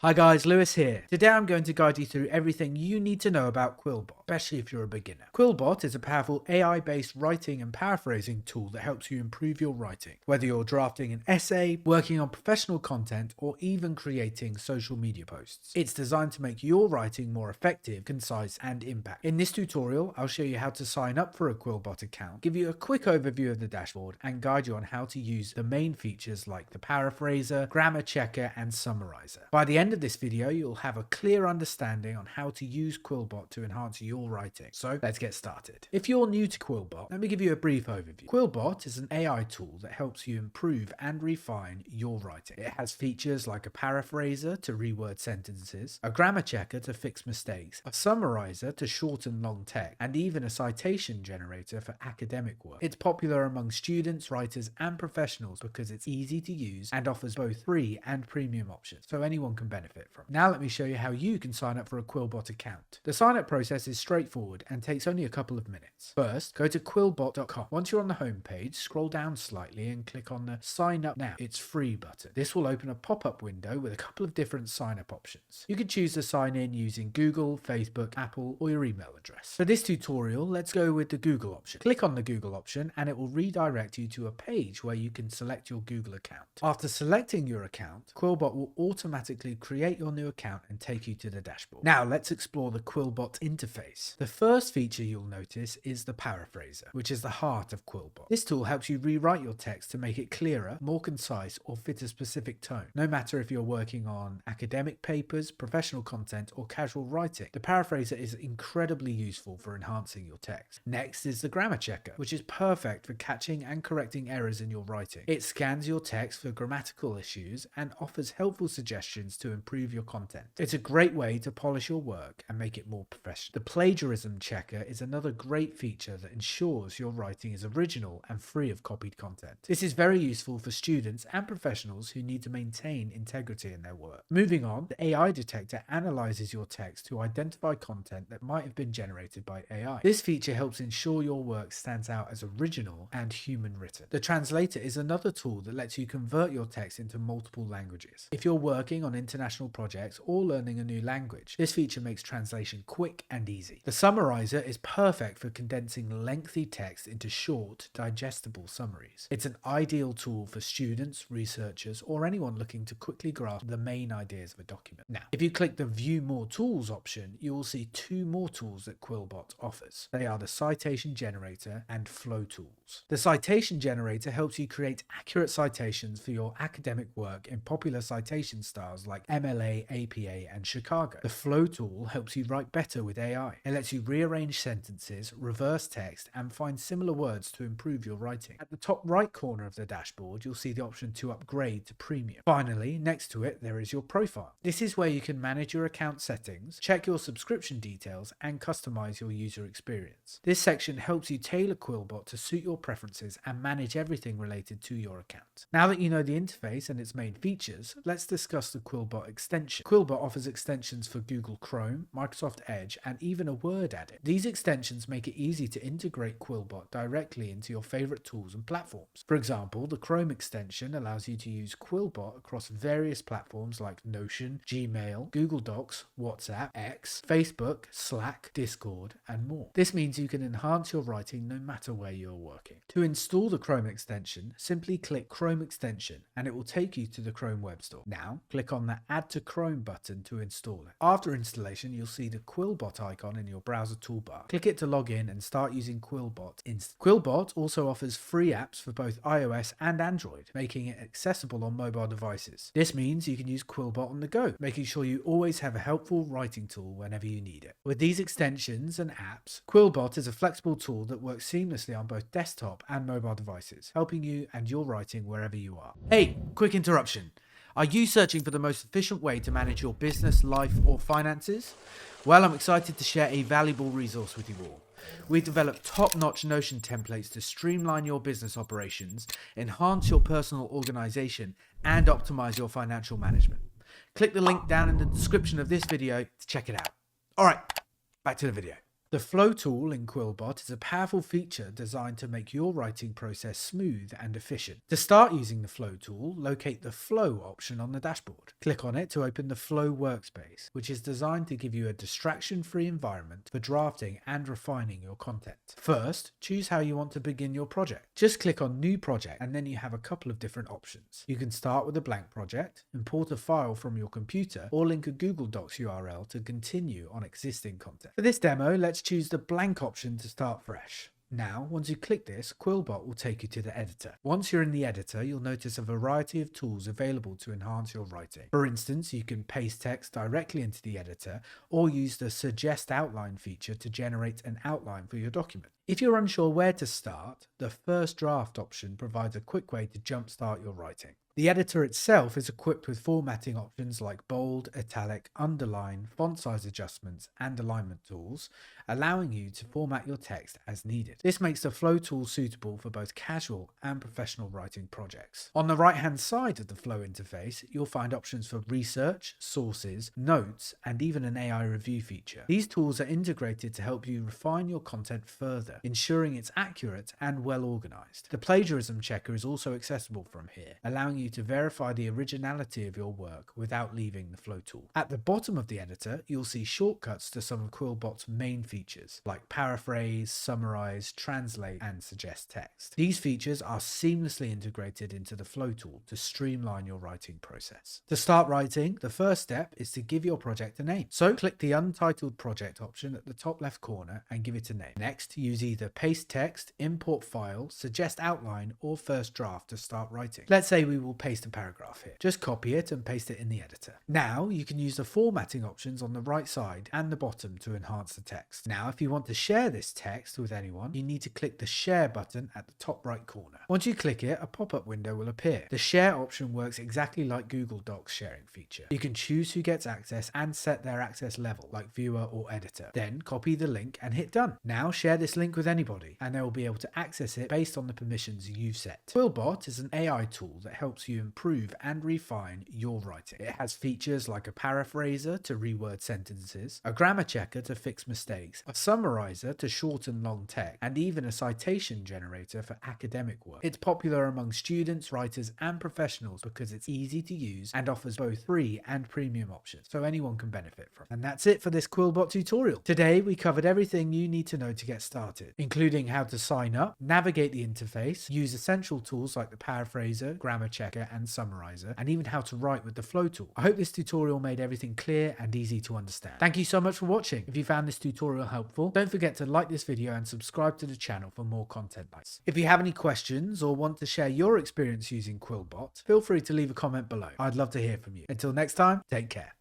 Hi guys, Lewis here. Today I'm going to guide you through everything you need to know about Quillbot, especially if you're a beginner. Quillbot is a powerful AI-based writing and paraphrasing tool that helps you improve your writing. Whether you're drafting an essay, working on professional content, or even creating social media posts, it's designed to make your writing more effective, concise, and impact. In this tutorial, I'll show you how to sign up for a Quillbot account, give you a quick overview of the dashboard, and guide you on how to use the main features like the paraphraser, grammar checker, and summarizer. By the end of this video, you'll have a clear understanding on how to use Quillbot to enhance your writing. So let's get started. If you're new to Quillbot, let me give you a brief overview. Quillbot is an AI tool that helps you improve and refine your writing. It has features like a paraphraser to reword sentences, a grammar checker to fix mistakes, a summarizer to shorten long text, and even a citation generator for academic work. It's popular among students, writers, and professionals because it's easy to use and offers both free and premium options, so anyone can benefit from. Now let me show you how you can sign up for a Quillbot account. The sign up process is straightforward and takes only a couple of minutes. First, go to quillbot.com. Once you're on the home page, scroll down slightly and click on the Sign Up Now, It's Free button. This will open a pop-up window with a couple of different sign up options. You can choose to sign in using Google, Facebook, Apple, or your email address. For this tutorial, let's go with the Google option. Click on the Google option and it will redirect you to a page where you can select your Google account. After selecting your account, Quillbot will automatically create your new account and take you to the dashboard. Now let's explore the Quillbot interface. The first feature you'll notice is the paraphraser, which is the heart of Quillbot. This tool helps you rewrite your text to make it clearer, more concise, or fit a specific tone. No matter if you're working on academic papers, professional content, or casual writing, the paraphraser is incredibly useful for enhancing your text. Next is the grammar checker, which is perfect for catching and correcting errors in your writing. It scans your text for grammatical issues and offers helpful suggestions to improve your content. It's a great way to polish your work and make it more professional. The plagiarism checker is another great feature that ensures your writing is original and free of copied content. This is very useful for students and professionals who need to maintain integrity in their work. Moving on, the AI detector analyzes your text to identify content that might have been generated by AI. This feature helps ensure your work stands out as original and human written. The translator is another tool that lets you convert your text into multiple languages. If you're working on international projects or learning a new language, this feature makes translation quick and easy. The summarizer is perfect for condensing lengthy text into short, digestible summaries. It's an ideal tool for students, researchers, or anyone looking to quickly grasp the main ideas of a document. Now, if you click the View More Tools option, you will see two more tools that Quillbot offers. They are the Citation Generator and Flow Tools. The Citation Generator helps you create accurate citations for your academic work in popular citation styles like MLA, APA, and Chicago. The Flow tool helps you write better with AI. It lets you rearrange sentences, reverse text, and find similar words to improve your writing. At the top right corner of the dashboard, you'll see the option to upgrade to premium. Finally, next to it, there is your profile. This is where you can manage your account settings, check your subscription details, and customize your user experience. This section helps you tailor Quillbot to suit your preferences and manage everything related to your account. Now that you know the interface and its main features, let's discuss the Quillbot extension. Quillbot offers extensions for Google Chrome, Microsoft Edge, and even a Word edit. These extensions make it easy to integrate Quillbot directly into your favorite tools and platforms. For example, the Chrome extension allows you to use Quillbot across various platforms like Notion, Gmail, Google Docs, WhatsApp, X, Facebook, Slack, Discord, and more. This means you can enhance your writing no matter where you're working. To install the Chrome extension, simply click Chrome extension and it will take you to the Chrome Web Store. Now, click on the Add to Chrome button to install it. After installation, you'll see the Quillbot icon in your browser toolbar. Click it to log in and start using Quillbot instantly. Quillbot also offers free apps for both iOS and Android, making it accessible on mobile devices. This means you can use Quillbot on the go, making sure you always have a helpful writing tool whenever you need it. With these extensions and apps, Quillbot is a flexible tool that works seamlessly on both desktop and mobile devices, helping you and your writing wherever you are. Hey, quick interruption. Are you searching for the most efficient way to manage your business, life, or finances? Well, I'm excited to share a valuable resource with you all. We've developed top-notch Notion templates to streamline your business operations, enhance your personal organization, and optimize your financial management. Click the link down in the description of this video to check it out. All right, back to the video. The flow tool in Quillbot is a powerful feature designed to make your writing process smooth and efficient. To start using the flow tool, locate the flow option on the dashboard. Click on it to open the flow workspace, which is designed to give you a distraction-free environment for drafting and refining your content. First, choose how you want to begin your project. Just click on New Project and then you have a couple of different options. You can start with a blank project, import a file from your computer, or link a Google Docs URL to continue on existing content. For this demo, let's choose the blank option to start fresh. Now, once you click this, Quillbot will take you to the editor. Once you're in the editor, you'll notice a variety of tools available to enhance your writing. For instance, you can paste text directly into the editor or use the Suggest Outline feature to generate an outline for your document. If you're unsure where to start, the First Draft option provides a quick way to jumpstart your writing. The editor itself is equipped with formatting options like bold, italic, underline, font size adjustments, and alignment tools, allowing you to format your text as needed. This makes the flow tool suitable for both casual and professional writing projects. On the right-hand side of the flow interface, you'll find options for research, sources, notes, and even an AI review feature. These tools are integrated to help you refine your content further, ensuring it's accurate and well organized. The plagiarism checker is also accessible from here, allowing you to verify the originality of your work without leaving the flow tool. At the bottom of the editor, you'll see shortcuts to some of Quillbot's main features, like paraphrase, summarize, translate, and suggest text. These features are seamlessly integrated into the flow tool to streamline your writing process. To start writing, the first step is to give your project a name. So click the Untitled Project option at the top left corner and give it a name. Next, use either paste text, import file, suggest outline, or first draft to start writing. Let's say we will paste a paragraph here. Just copy it and paste it in the editor. Now you can use the formatting options on the right side and the bottom to enhance the text. Now if you want to share this text with anyone, you need to click the share button at the top right corner. Once you click it, a pop-up window will appear. The share option works exactly like Google Docs sharing feature. You can choose who gets access and set their access level, like viewer or editor. Then copy the link and hit done. Now share this link with anybody and they will be able to access it based on the permissions you've set. Quillbot is an AI tool that helps you improve and refine your writing. It has features like a paraphraser to reword sentences, a grammar checker to fix mistakes, a summarizer to shorten long text, and even a citation generator for academic work. It's popular among students, writers, and professionals because it's easy to use and offers both free and premium options, so anyone can benefit from it. And that's it for this Quillbot tutorial. Today we covered everything you need to know to get started, including how to sign up, navigate the interface, use essential tools like the paraphraser, grammar checker, and summarizer, and even how to write with the flow tool. I hope this tutorial made everything clear and easy to understand. Thank you so much for watching. If you found this tutorial helpful, don't forget to like this video and subscribe to the channel for more content like this. If you have any questions or want to share your experience using Quillbot, feel free to leave a comment below. I'd love to hear from you. Until next time, take care.